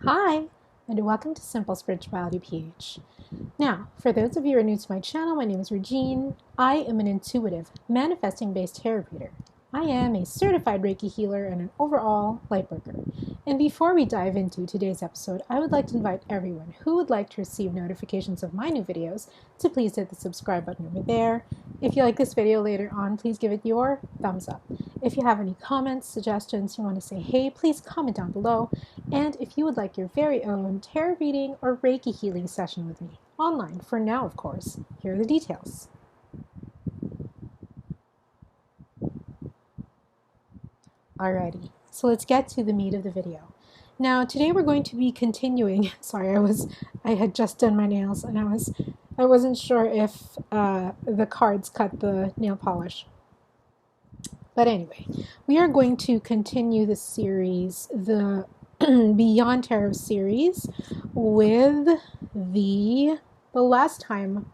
Hi, and welcome to SimpleSpiritualityPH. Now, for those of you who are new to my channel, my name is Regine. I am an intuitive, manifesting-based tarot reader. I am a certified Reiki healer and an overall lightworker. And before we dive into today's episode, I would like to invite everyone who would like to receive notifications of my new videos to please hit the subscribe button over there. If you like this video later on, please give it your thumbs up. If you have any comments, suggestions, you want to say hey, please comment down below. And if you would like your very own tarot reading or Reiki healing session with me, online for now, of course, here are the details. Alrighty, so let's get to the meat of the video. Now, today we're going to be continuing. Sorry, I had just done my nails and I wasn't sure if the cards cut the nail polish. But anyway, we are going to continue the series, the Beyond Tarot series, with the last time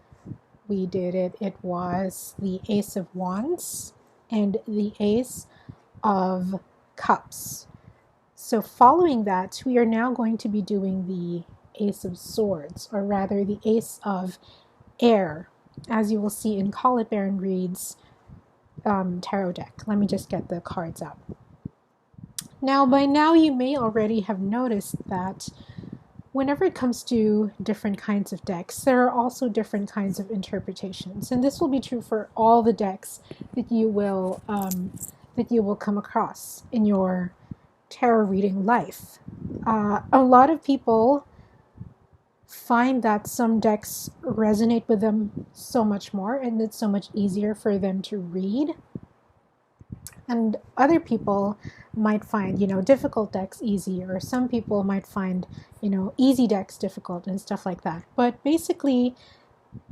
we did it, it was the Ace of Wands and the Ace of Cups. So following that, we are now going to be doing the Ace of Swords, or rather the Ace of Air, as you will see in Call It Baron Reed's tarot deck. Let me just get the cards up. Now, by now you may already have noticed that whenever it comes to different kinds of decks, there are also different kinds of interpretations, and this will be true for all the decks that you will come across in your tarot reading life. A lot of people find that some decks resonate with them so much more, and it's so much easier for them to read. And other people might find, difficult decks easy, or some people might find, easy decks difficult and stuff like that. But basically,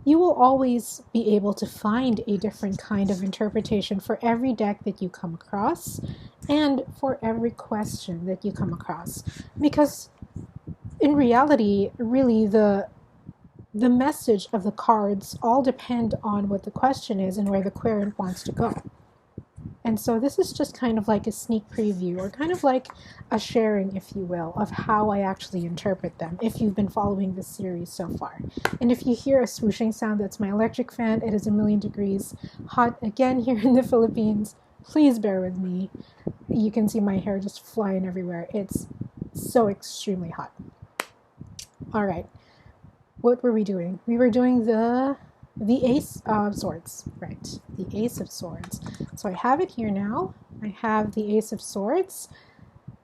you will always be able to find a different kind of interpretation for every deck that you come across and for every question that you come across. Because in reality, really, the message of the cards all depend on what the question is and where the querent wants to go. And so this is just kind of like a sneak preview, or kind of like a sharing, if you will, of how I actually interpret them, if you've been following this series so far. And if you hear a swooshing sound, that's my electric fan. It is 1,000,000 degrees hot again here in the Philippines. Please bear with me. You can see my hair just flying everywhere. It's so extremely hot. All right. What were we doing? We were doing the Ace of Swords, right? The Ace of Swords. So I have it here now. I have the Ace of Swords.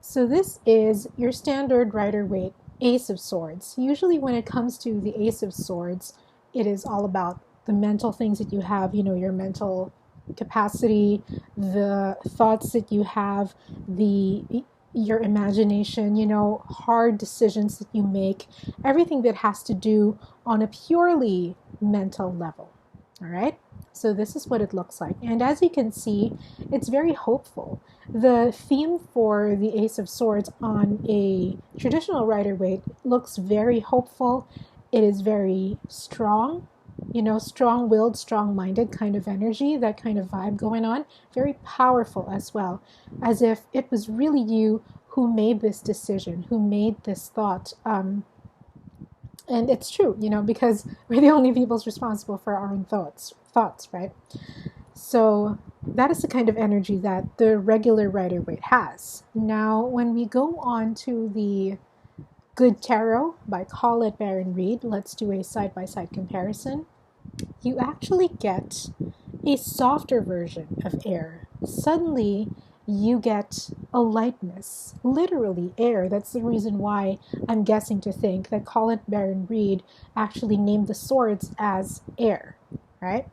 So this is your standard Rider-Waite Ace of Swords. Usually when it comes to the Ace of Swords, it is all about the mental things that you have, your mental capacity, the thoughts that you have, your imagination, hard decisions that you make, everything that has to do on a purely mental level. All right, so this is what it looks like, and as you can see, it's very hopeful. The theme for the Ace of Swords on a traditional Rider-Waite looks very hopeful. It is very strong, strong-willed, strong-minded kind of energy, that kind of vibe going on. Very powerful as well, as if it was really you who made this decision, who made this thought. And it's true, because we're the only people responsible for our own thoughts, right? So that is the kind of energy that the regular Rider-Waite has. Now, when we go on to the Good Tarot by Call It Baron Reed, let's do a side-by-side comparison. You actually get a softer version of air. Suddenly, you get a lightness, literally air. That's the reason why I'm guessing to think that Call It Baron Reed actually named the swords as air, right?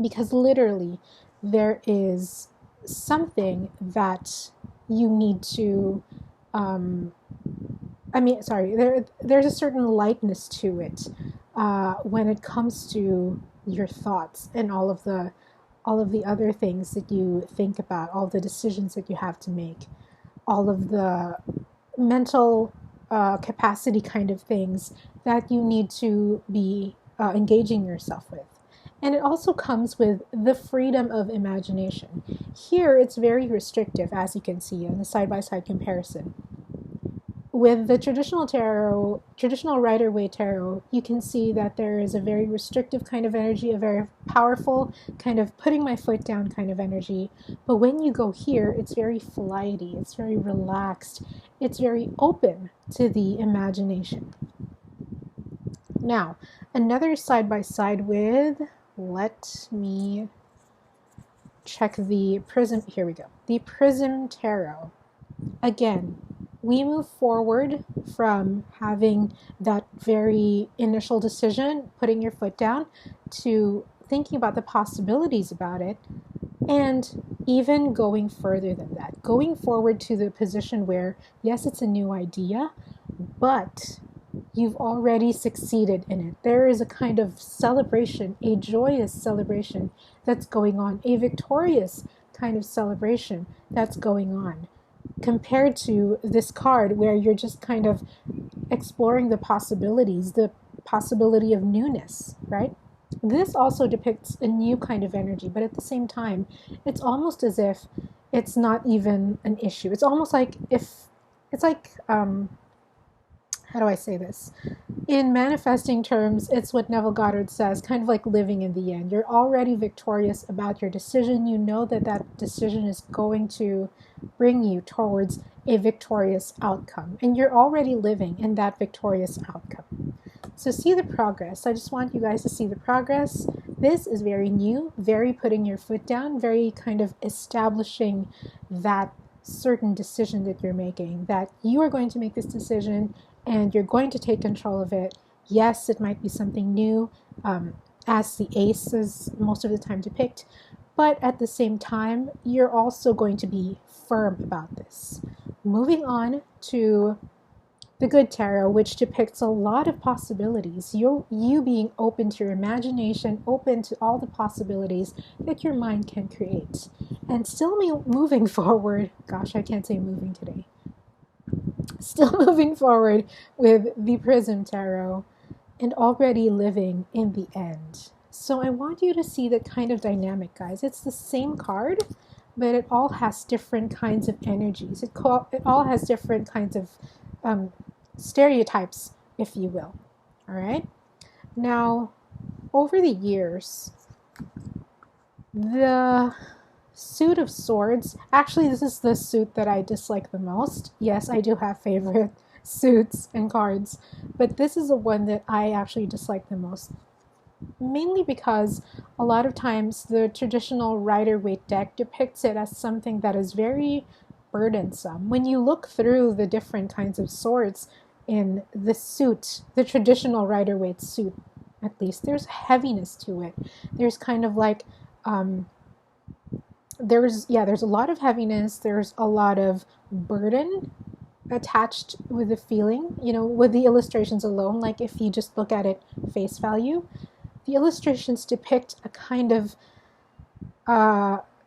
Because literally there is something that you need to, there's a certain lightness to it when it comes to your thoughts and all of the other things that you think about, all the decisions that you have to make, all of the mental capacity kind of things that you need to be engaging yourself with. And it also comes with the freedom of imagination. Here, it's very restrictive, as you can see in the side-by-side comparison. with the traditional tarot, traditional Rider-Waite tarot, you can see that there is a very restrictive kind of energy, a very powerful kind of putting my foot down kind of energy. But when you go here, it's very flighty, it's very relaxed, it's very open to the imagination. Now, another side-by-side with, let me check the Prism, here we go. The Prism Tarot. Again, we move forward from having that very initial decision, putting your foot down, to thinking about the possibilities about it, and even going further than that, going forward to the position where, yes, it's a new idea, but you've already succeeded in it. There is a kind of celebration, a joyous celebration that's going on, a victorious kind of celebration that's going on, compared to this card where you're just kind of exploring the possibilities, the possibility of newness, right? This also depicts a new kind of energy, but at the same time, it's almost as if it's not even an issue. It's almost like how do I say this? In manifesting terms, it's what Neville Goddard says, kind of like living in the end. You're already victorious about your decision. You know that that decision is going to bring you towards a victorious outcome. And you're already living in that victorious outcome. So see the progress. I just want you guys to see the progress. This is very new, very putting your foot down, very kind of establishing that certain decision that you're making, that you are going to make this decision and you're going to take control of it. Yes, it might be something new, as the ace is most of the time depict, but at the same time, you're also going to be firm about this. Moving on to the Good Tarot, which depicts a lot of possibilities. You being open to your imagination, open to all the possibilities that your mind can create. And still moving forward, gosh, I can't say moving today. Still moving forward with the Prism Tarot and already living in the end. So I want you to see that kind of dynamic, guys. It's the same card, but it all has different kinds of energies. It all has different kinds of stereotypes, if you will. All right? Now, over the years, the Suit of Swords, actually this is the suit that I dislike the most. Yes, I do have favorite suits and cards, but this is the one that I actually dislike the most. Mainly because a lot of times the traditional Rider-Waite deck depicts it as something that is very burdensome. When you look through the different kinds of swords in the suit, the traditional Rider-Waite suit, at least, there's heaviness to it. There's kind of like, there's a lot of heaviness, there's a lot of burden attached with the feeling, with the illustrations alone. Like if you just look at it face value, the illustrations depict a kind of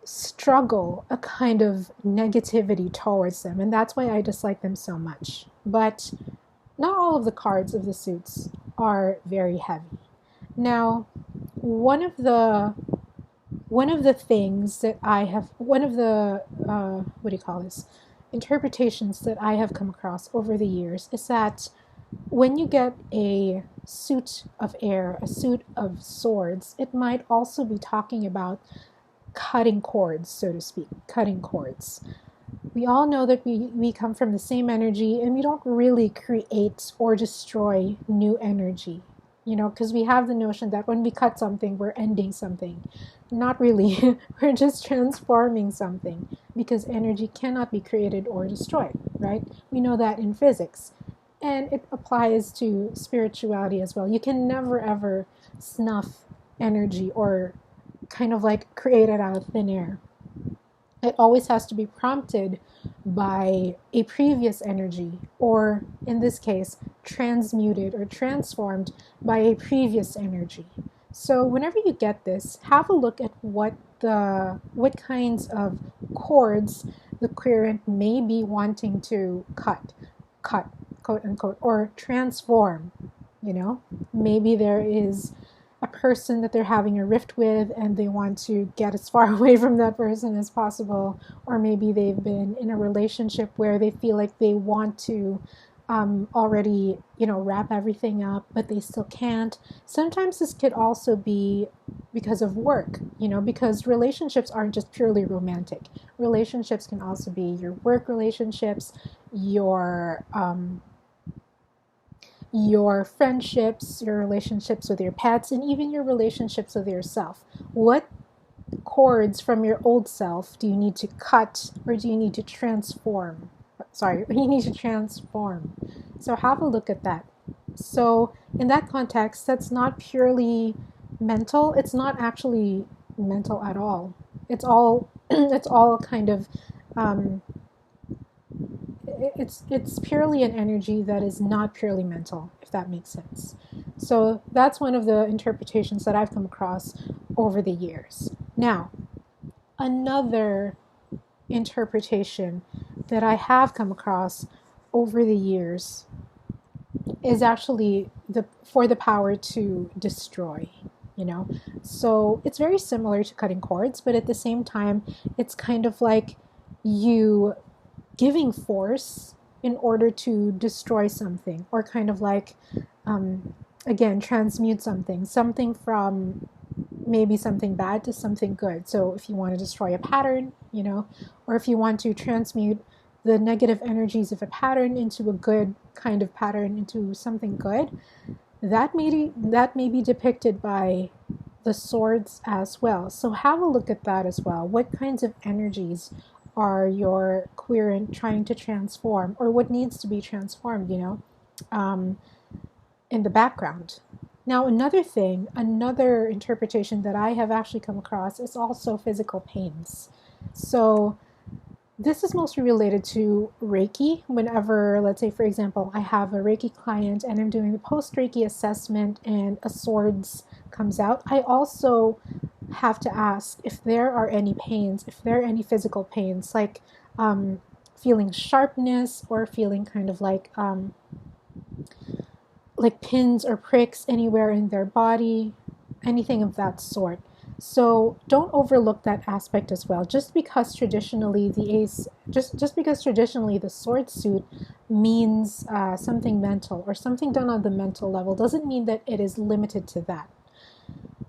struggle, a kind of negativity towards them, and that's why I dislike them so much. But not all of the cards of the suits are very heavy. Now, one of the things that I have, interpretations that I have come across over the years is that when you get a suit of air, a suit of swords, it might also be talking about cutting cords, so to speak, cutting cords. We all know that we come from the same energy, and we don't really create or destroy new energy, because we have the notion that when we cut something, we're ending something. Not really. We're just transforming something, because energy cannot be created or destroyed, right? We know that in physics. And it applies to spirituality as well. You can never, ever snuff energy or kind of like create it out of thin air. It always has to be prompted by a previous energy, or in this case, transmuted or transformed by a previous energy. So whenever you get this, have a look at what kinds of cords the querent may be wanting to cut, quote unquote, or transform. Maybe there is a person that they're having a rift with and they want to get as far away from that person as possible, or maybe they've been in a relationship where they feel like they want to already, wrap everything up, but they still can't. Sometimes this could also be because of work, because relationships aren't just purely romantic. Relationships can also be your work relationships, your friendships, your relationships with your pets, and even your relationships with yourself. What cords from your old self do you need to cut, or do you need to transform? You need to transform. So have a look at that. So in that context, that's not purely mental. It's not actually mental at all. It's all it's all kind of it's purely an energy that is not purely mental, if that makes sense. So that's one of the interpretations that I've come across over the years. Now, another interpretation that I have come across over the years is actually for the power to destroy. So it's very similar to cutting cords, but at the same time, it's kind of like you giving force in order to destroy something, or kind of like again, transmute something from maybe something bad to something good. So if you want to destroy a pattern, or if you want to transmute the negative energies of a pattern into a good kind of pattern, into something good, that may be depicted by the swords as well. So have a look at that as well. What kinds of energies are your querent trying to transform, or what needs to be transformed, in the background? Now, another interpretation that I have actually come across is also physical pains. So this is mostly related to Reiki. Whenever, let's say, for example, I have a Reiki client and I'm doing the post-Reiki assessment and a swords comes out, I also have to ask if there are any pains, if there are any physical pains, like feeling sharpness, or feeling kind of like pins or pricks anywhere in their body, anything of that sort. So don't overlook that aspect as well. Just because traditionally the sword suit means something mental, or something done on the mental level, doesn't mean that it is limited to that.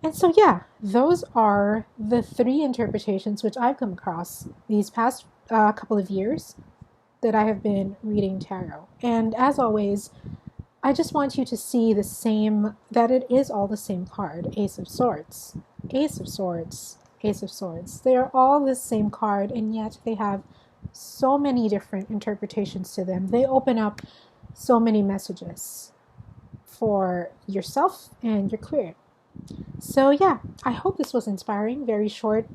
And so yeah, those are the 3 interpretations which I've come across these past couple of years that I have been reading tarot. And as always, I just want you to see that it is all the same card. Ace of Swords, Ace of Swords, Ace of Swords. They are all the same card, and yet they have so many different interpretations to them. They open up so many messages for yourself and your queer. So yeah, I hope this was inspiring. Very short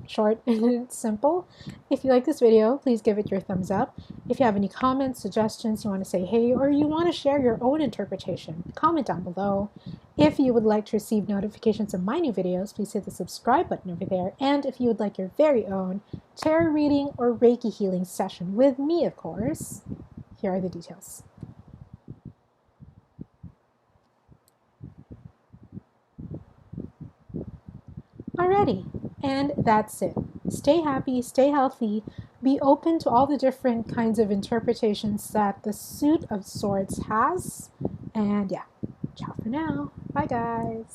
and simple. If you like this video, please give it your thumbs up. If you have any comments, suggestions, you want to say hey, or you want to share your own interpretation, comment down below. If you would like to receive notifications of my new videos, please hit the subscribe button over there. And if you would like your very own tarot reading or Reiki healing session with me, of course, here are the details. Alrighty, and that's it. Stay happy, stay healthy, be open to all the different kinds of interpretations that the suit of swords has. And yeah, ciao for now. Bye guys.